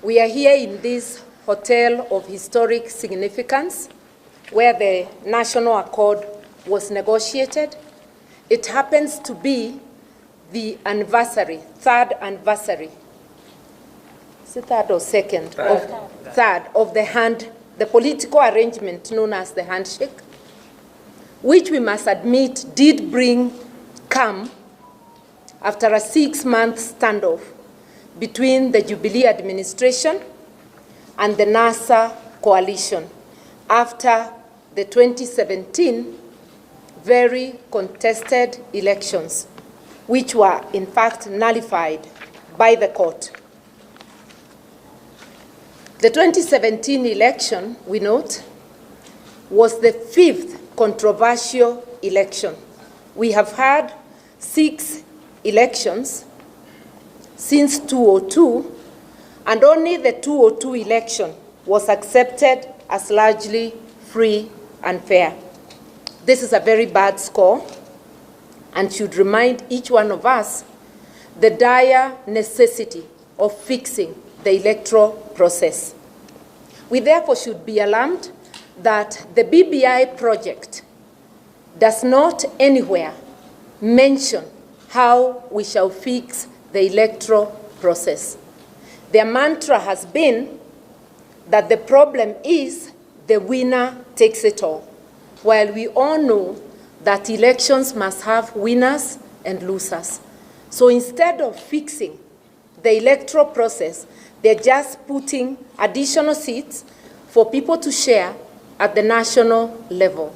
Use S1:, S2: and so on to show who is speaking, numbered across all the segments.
S1: We are here in this hotel of historic significance where the National Accord was negotiated. It happens to be the anniversary, third anniversary. Is it third or second? Third of the political arrangement known as the handshake, which we must admit did bring calm after a 6-month standoff between the Jubilee administration and the NASA coalition after the 2017 very contested elections, which were in fact nullified by the court. The 2017 election, we note, was the 5th controversial election. We have had 6 elections since 2002, and only the 2002 election was accepted as largely free and fair. This is a very bad score and should remind each one of us the dire necessity of fixing the electoral process. We therefore should be alarmed that the BBI project does not anywhere mention how we shall fix the electoral process. Their mantra has been that the problem is the winner takes it all, while we all know that elections must have winners and losers. So instead of fixing the electoral process, they're just putting additional seats for people to share at the national level.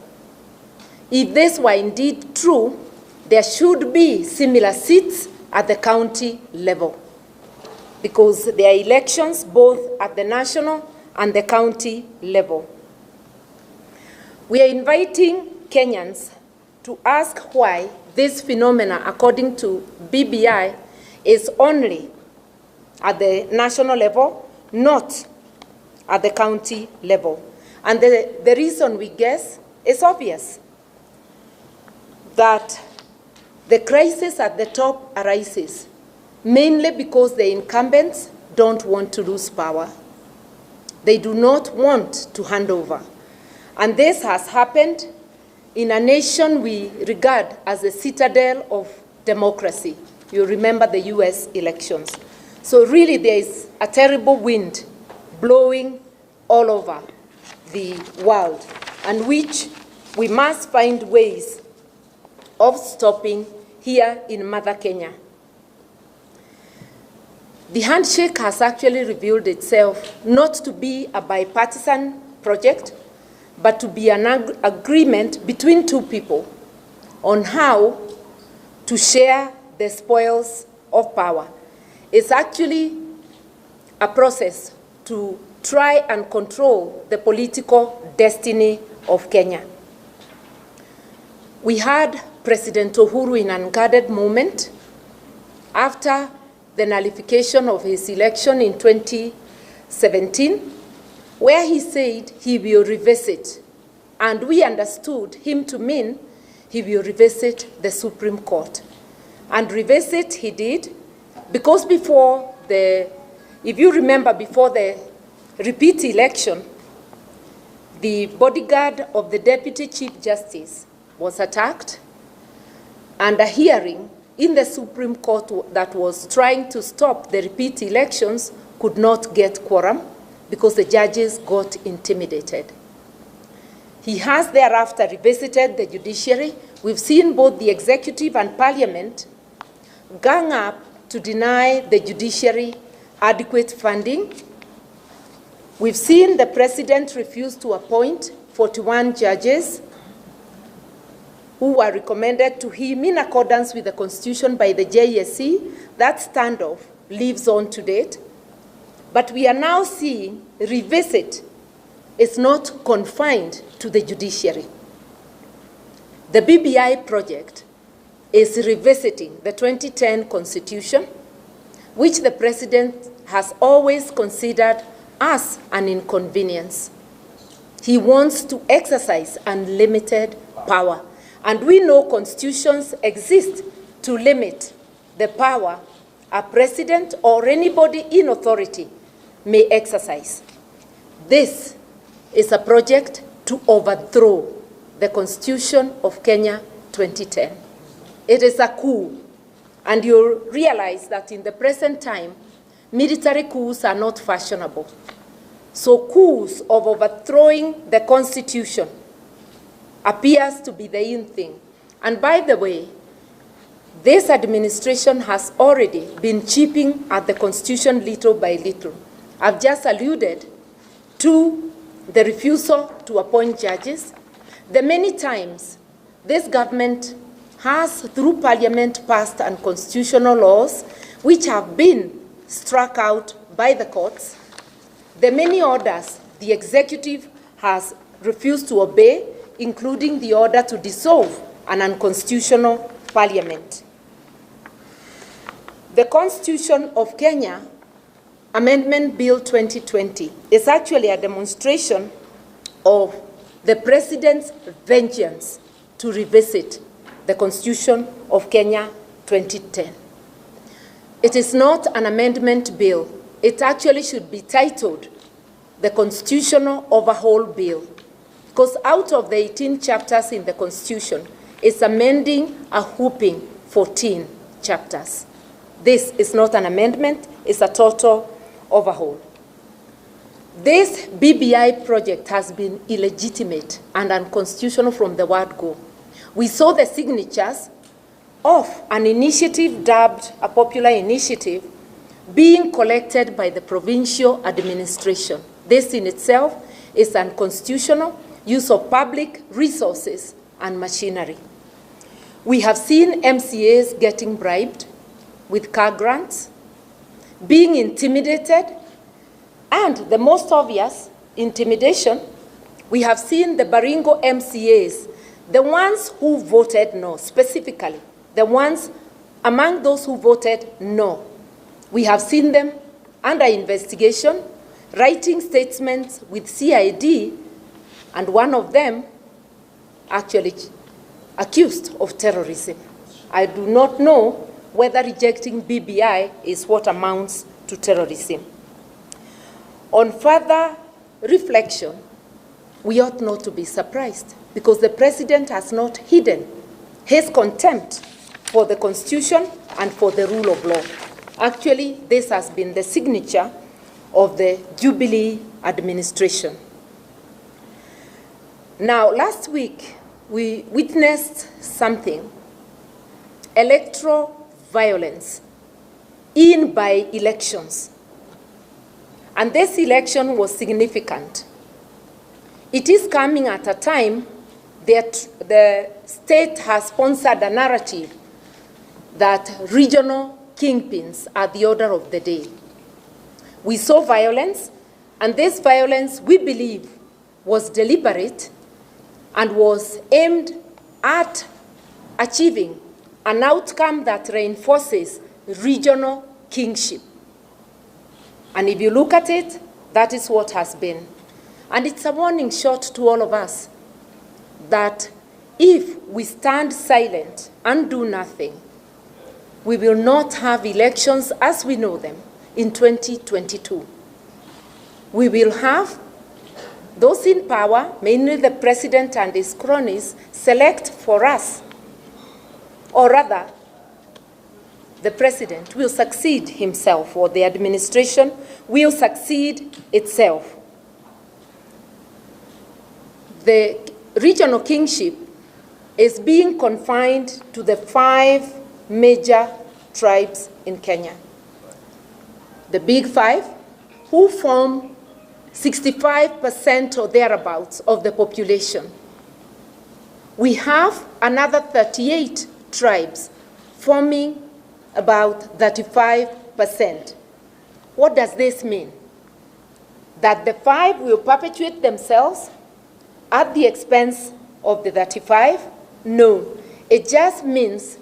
S1: If this were indeed true, there should be similar seats at the county level, because there are elections both at the national and the county level. We are inviting Kenyans to ask why this phenomena, according to BBI, is only at the national level, not at the county level. And the reason we guess is obvious, that the crisis at the top arises mainly because the incumbents don't want to lose power. They do not want to hand over. And this has happened in a nation we regard as a citadel of democracy. You remember the US elections. So really there is a terrible wind blowing all over the world, and which we must find ways of stopping here in Mother Kenya. The handshake has actually revealed itself not to be a bipartisan project, but to be an agreement between two people on how to share the spoils of power. It's actually a process to try and control the political destiny of Kenya. We had President Uhuru in an unguarded moment after the nullification of his election in 2017, where he said he will revisit, and we understood him to mean he will revisit the Supreme Court. And revisit he did, because before if you remember, before the repeat election, the bodyguard of the Deputy Chief Justice was attacked, and a hearing in the Supreme Court that was trying to stop the repeat elections could not get quorum because the judges got intimidated. He has thereafter revisited the judiciary. We've seen both the executive and parliament gang up to deny the judiciary adequate funding. We've seen the president refuse to appoint 41 judges who were recommended to him in accordance with the Constitution by the JSC. That standoff lives on to date. But we are now seeing revisit is not confined to the judiciary. The BBI project is revisiting the 2010 Constitution, which the president has always considered as an inconvenience. He wants to exercise unlimited power. And we know constitutions exist to limit the power a president or anybody in authority may exercise. This is a project to overthrow the Constitution of Kenya 2010. It is a coup, and you'll realize that in the present time, military coups are not fashionable. So coups of overthrowing the Constitution appears to be the in thing. And by the way, this administration has already been chipping at the Constitution little by little. I've just alluded to the refusal to appoint judges, the many times this government has, through Parliament, passed unconstitutional laws which have been struck out by the courts, the many orders the executive has refused to obey, including the order to dissolve an unconstitutional parliament. The Constitution of Kenya Amendment Bill 2020 is actually a demonstration of the President's vengeance to revisit the Constitution of Kenya 2010. It is not an amendment bill. It actually should be titled the Constitutional Overhaul Bill, because out of the 18 chapters in the Constitution, it's amending a whopping 14 chapters. This is not an amendment, it's a total overhaul. This BBI project has been illegitimate and unconstitutional from the word go. We saw the signatures of an initiative dubbed a popular initiative being collected by the provincial administration. This in itself is unconstitutional use of public resources and machinery. We have seen MCAs getting bribed with car grants, being intimidated, and the most obvious intimidation, we have seen the Baringo MCAs, the ones who voted no, specifically, the ones among those who voted no. We have seen them under investigation, writing statements with CID, and one of them actually accused of terrorism. I do not know whether rejecting BBI is what amounts to terrorism. On further reflection, we ought not to be surprised because the President has not hidden his contempt for the Constitution and for the rule of law. Actually, this has been the signature of the Jubilee administration. Now, last week, we witnessed something, electoral violence in by-elections. And this election was significant. It is coming at a time that the state has sponsored a narrative that regional kingpins are the order of the day. We saw violence, and this violence, we believe, was deliberate and was aimed at achieving an outcome that reinforces regional kingship. And if you look at it, that is what has been. And it's a warning shot to all of us that if we stand silent and do nothing, we will not have elections as we know them in 2022. We will have those in power, mainly the President and his cronies, select for us, or rather, the President will succeed himself, or the administration will succeed itself. The regional kingship is being confined to the 5 major tribes in Kenya. The big 5, who form 65% or thereabouts of the population. We have another 38 tribes forming about 35%. What does this mean? That the 5 will perpetuate themselves at the expense of the 35? No. It just means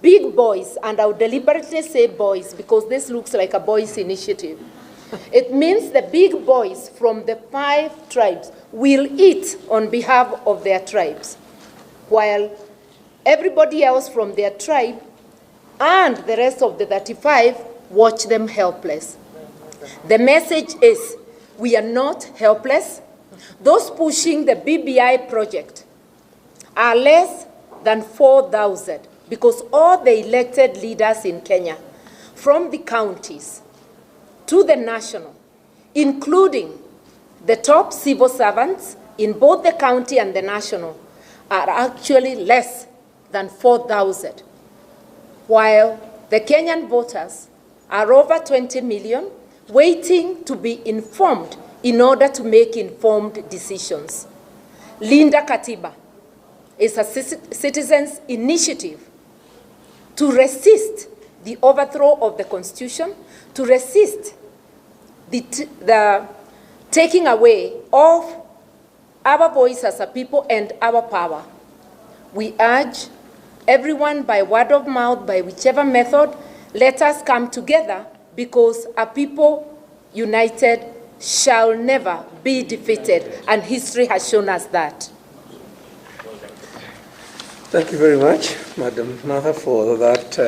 S1: big boys, and I'll deliberately say boys because this looks like a boys' initiative. It means the big boys from the 5 tribes will eat on behalf of their tribes, while everybody else from their tribe and the rest of the 35 watch them helpless. The message is we are not helpless. Those pushing the BBI project are less than 4,000 because all the elected leaders in Kenya, from the counties to the national, including the top civil servants in both the county and the national, are actually less than 4,000, while the Kenyan voters are over 20 million waiting to be informed in order to make informed decisions. Linda Katiba is a citizens' initiative to resist the overthrow of the Constitution, to resist the taking away of our voice as a people and our power. We urge everyone by word of mouth, by whichever method, let us come together because a people united shall never be defeated, and history has shown us that.
S2: Thank you very much, Madam Martha, for that